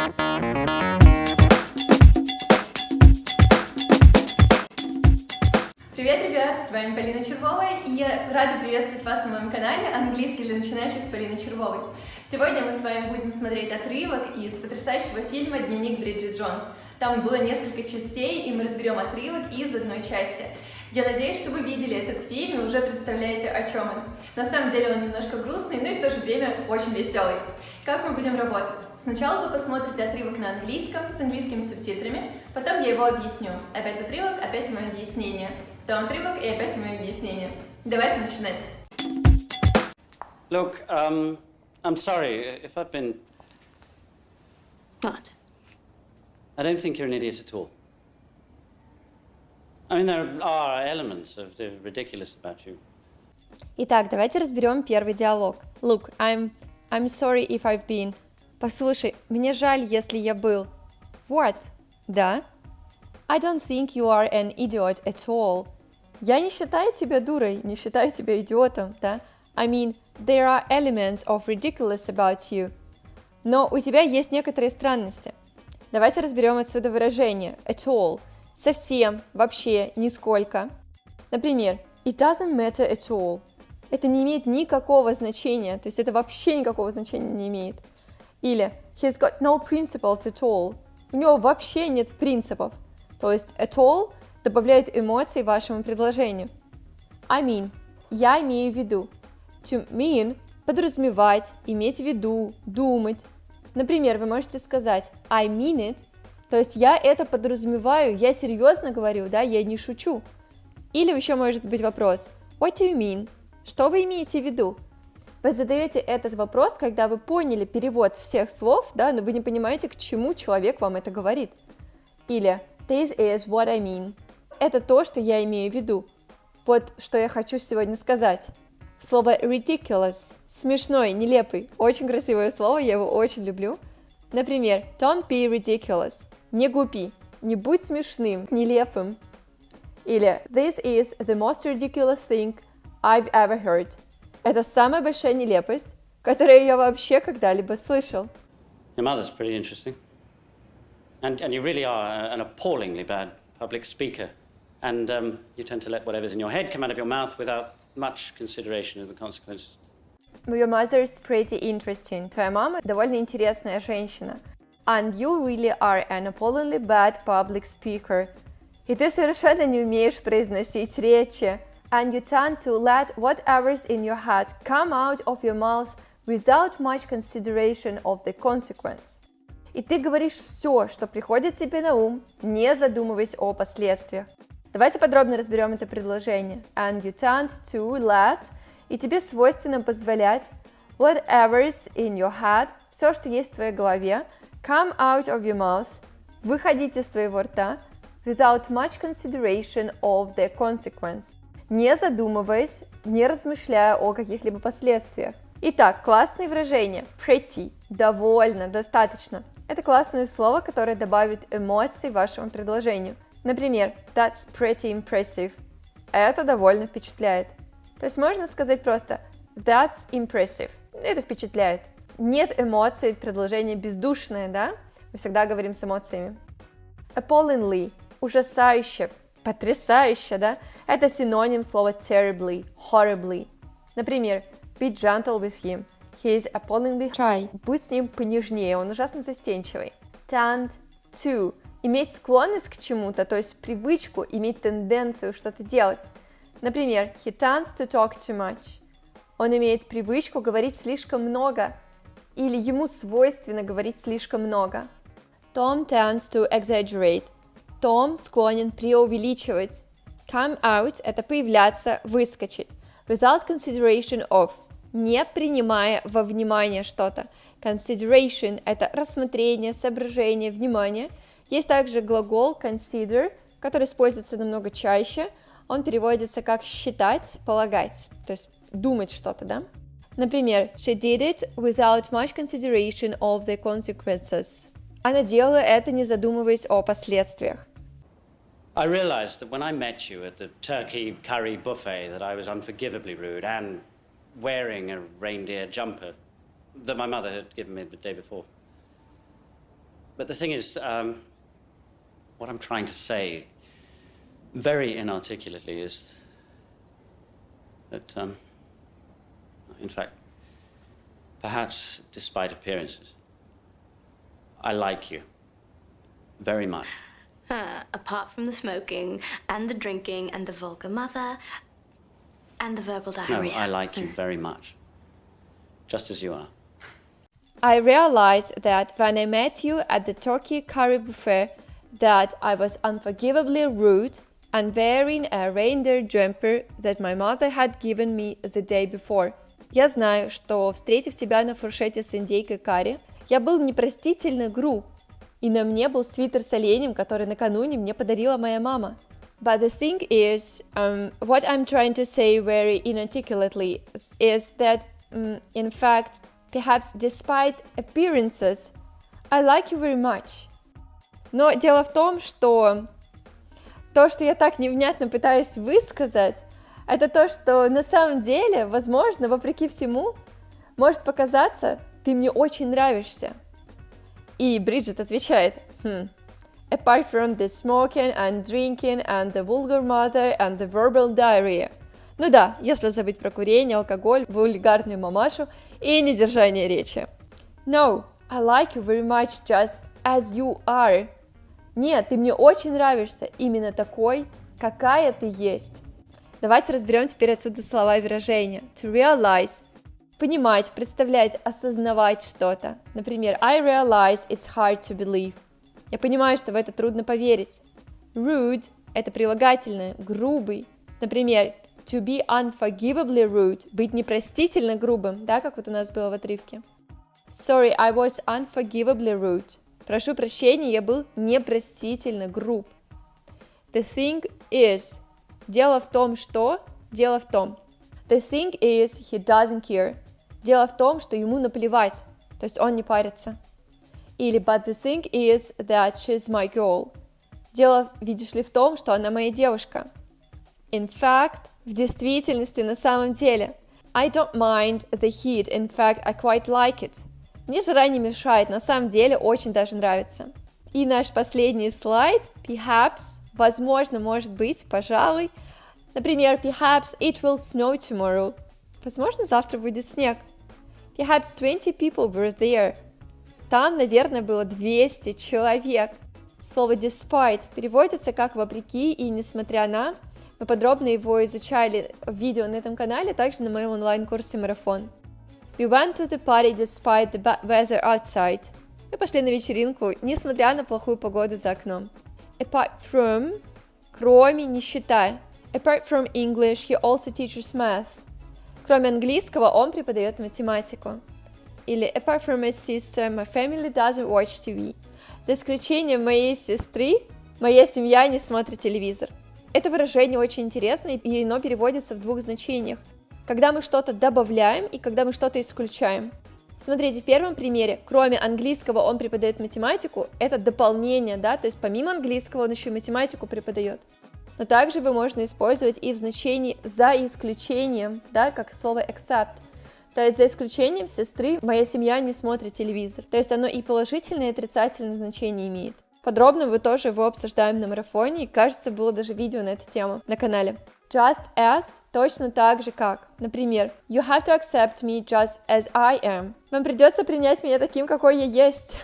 Привет, ребят! С вами Полина и я рада приветствовать вас на моем канале «Английский для начинающих» с Полиной. Сегодня мы с вами будем смотреть отрывок из потрясающего фильма «Дневник Бриджит Джонс». Там было несколько частей, и мы разберем отрывок из одной части. Я надеюсь, что вы видели этот фильм и уже представляете, о чем он. На самом деле он немножко грустный, но и в то же время очень веселый. Как мы будем работать? Сначала вы посмотрите отрывок на английском с английскими субтитрами, потом я его объясню. Опять отрывок, опять мое объяснение. Потом отрывок и опять мое объяснение. Давайте начинать. Look, I'm sorry if I've been... What? I don't think you're an idiot at all. I mean, there are elements of the ridiculous about you. Итак, давайте разберем первый диалог. Look, I'm sorry if I've been... Послушай, мне жаль, если я был... What? Да? I don't think you are an idiot at all. Я не считаю тебя дурой, не считаю тебя идиотом, да? I mean, there are elements of ridiculous about you. Но у тебя есть некоторые странности. Давайте разберем отсюда выражение at all. Совсем, вообще, нисколько. Например, it doesn't matter at all. Это не имеет никакого значения, то есть это вообще никакого значения не имеет. Или he's got no principles at all. У него вообще нет принципов. То есть at all добавляет эмоций вашему предложению. I mean, я имею в виду. To mean – подразумевать, иметь в виду, думать. Например, вы можете сказать I mean it, то есть я это подразумеваю, я серьезно говорю, да, я не шучу. Или еще может быть вопрос What do you mean? Что вы имеете в виду? Вы задаете этот вопрос, когда вы поняли перевод всех слов, да, но вы не понимаете, к чему человек вам это говорит. Или This is what I mean. Это то, что я имею в виду. Вот что я хочу сегодня сказать. Слово ridiculous, смешной, нелепый, очень красивое слово, я его очень люблю. Например, don't be ridiculous, не глупи, не будь смешным, нелепым. Или this is the most ridiculous thing I've ever heard. Это самая большая нелепость, которую я вообще когда-либо слышал. Your mother's pretty interesting. And you really are an appallingly bad public speaker. And you tend to let whatever's in your head come out of your mouth without much consideration of the consequences. Your mother is pretty interesting. Твоя мама довольно интересная женщина. And you really are an appallingly bad public speaker. И ты совершенно не умеешь произносить речи. And you tend to let whatever's in your head come out of your mouth without much consideration of the consequence. И ты говоришь все, что приходит тебе на ум, не задумываясь о последствиях. Давайте подробно разберем это предложение. And you tend to let, и тебе свойственно позволять whatever's in your head, все, что есть в твоей голове, come out of your mouth, выходить из твоего рта, without much consideration of the consequence, не задумываясь, не размышляя о каких-либо последствиях. Итак, классные выражения. Pretty, довольно, достаточно. Это классное слово, которое добавит эмоций вашему предложению. Например, that's pretty impressive. Это довольно впечатляет. То есть можно сказать просто that's impressive. Это впечатляет. Нет эмоций, предложение бездушное, да? Мы всегда говорим с эмоциями. Appallingly, ужасающе, потрясающе, да? Это синоним слова terribly, horribly. Например, be gentle with him. He is appallingly shy. Будь с ним понежнее, он ужасно застенчивый. Tend to. Иметь склонность к чему-то, то есть привычку, иметь тенденцию что-то делать. Например, he tends to talk too much. Он имеет привычку говорить слишком много. Или ему свойственно говорить слишком много. Tom tends to exaggerate. Том склонен преувеличивать. Come out – это появляться, выскочить. Without consideration of. Не принимая во внимание что-то. Consideration – это рассмотрение, соображение, внимание. Есть также глагол consider, который используется намного чаще. Он переводится как считать, полагать, то есть думать что-то, да? Например, she did it without much consideration of the consequences. Она делала это, не задумываясь о последствиях. I realized that when I met you at the turkey curry buffet that I was unforgivably rude and wearing a reindeer jumper that my mother had given me the day before. But the thing is, what I'm trying to say very inarticulately is that, in fact, perhaps despite appearances, I like you very much. Apart from the smoking and the drinking and the vulgar mother and the verbal diarrhea. No, I like you very much, just as you are. I realized that when I met you at the turkey curry buffet that I was unforgivably rude and wearing a reindeer jumper that my mother had given me the day before. Я знаю, что, встретив тебя на фуршете с индейкой карри, я был непростительно груб, и на мне был свитер с оленем, который накануне мне подарила моя мама. But the thing is, what I'm trying to say very inarticulately is that, in fact, perhaps despite appearances, I like you very much. Но дело в том, что то, что я так невнятно пытаюсь высказать, это то, что на самом деле, возможно, вопреки всему, может показаться, ты мне очень нравишься. И Бриджит отвечает, apart from the smoking and drinking and the vulgar mother and the verbal diarrhea. Ну да, если забыть про курение, алкоголь, вульгарную мамашу и недержание речи. No, I like you very much just as you are. Нет, ты мне очень нравишься именно такой, какая ты есть. Давайте разберем теперь отсюда слова и выражения. To realize – понимать, представлять, осознавать что-то. Например, I realize it's hard to believe. Я понимаю, что в это трудно поверить. Rude – это прилагательное, грубый. Например, to be unforgivably rude – быть непростительно грубым, да, как вот у нас было в отрывке. Sorry, I was unforgivably rude. Прошу прощения, я был непростительно груб. The thing is – дело в том, что… Дело в том. The thing is, he doesn't care. Дело в том, что ему наплевать, то есть он не парится. Или but the thing is that she's my girl. Дело, видишь ли, в том, что она моя девушка. In fact, в действительности, на самом деле. I don't mind the heat, in fact, I quite like it. Мне жара не мешает, на самом деле очень даже нравится. И наш последний слайд, perhaps, возможно, может быть, пожалуй. Например, perhaps it will snow tomorrow. Возможно, завтра будет снег. Perhaps 20 people were there. Там, наверное, было 200 человек. Слово despite переводится как вопреки и несмотря на. Мы подробно его изучали в видео на этом канале, также на моем онлайн-курсе «Марафон». We went to the party despite the bad weather outside. Мы пошли на вечеринку, несмотря на плохую погоду за окном. Apart from, кроме, не считая. Apart from English, he also teaches math. Кроме английского, он преподает математику. Или apart from my sister, my family doesn't watch TV. За исключением моей сестры, моя семья не смотрит телевизор. Это выражение очень интересное, и оно переводится в двух значениях. Когда мы что-то добавляем и когда мы что-то исключаем. Смотрите, в первом примере, кроме английского он преподает математику, это дополнение, да, то есть помимо английского он еще и математику преподает. Но также его можно использовать и в значении «за исключением», да, как слово except. То есть за исключением сестры моя семья не смотрит телевизор. То есть оно и положительное, и отрицательное значение имеет. Подробно мы тоже его обсуждаем на марафоне, и, кажется, было даже видео на эту тему на канале. Just as точно так же как. Например, you have to accept me just as I am. Вам придется принять меня таким, какой я есть.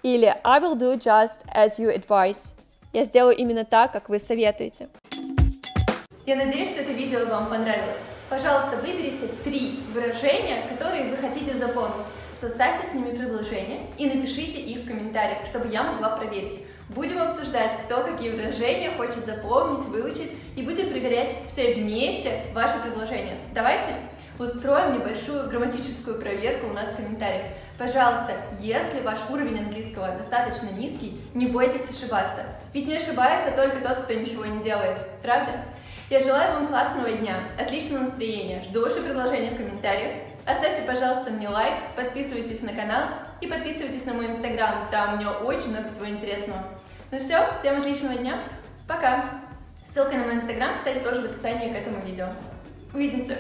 Или I will do just as you advise. Я сделаю именно так, как вы советуете. Я надеюсь, что это видео вам понравилось. Пожалуйста, выберите 3 выражения, которые вы хотите запомнить. Составьте с ними предложения и напишите их в комментариях, чтобы я могла проверить. Будем обсуждать, кто какие выражения хочет запомнить, выучить, и будем проверять все вместе ваши предложения. Давайте устроим небольшую грамматическую проверку у нас в комментариях. Пожалуйста, если ваш уровень английского достаточно низкий, не бойтесь ошибаться. Ведь не ошибается только тот, кто ничего не делает. Правда? Я желаю вам классного дня, отличного настроения. Жду ваши предложения в комментариях. Оставьте, пожалуйста, мне лайк, подписывайтесь на канал и подписывайтесь на мой инстаграм. Там у меня очень много всего интересного. Ну все, всем отличного дня. Пока. Ссылка на мой инстаграм, кстати, тоже в описании к этому видео. Увидимся.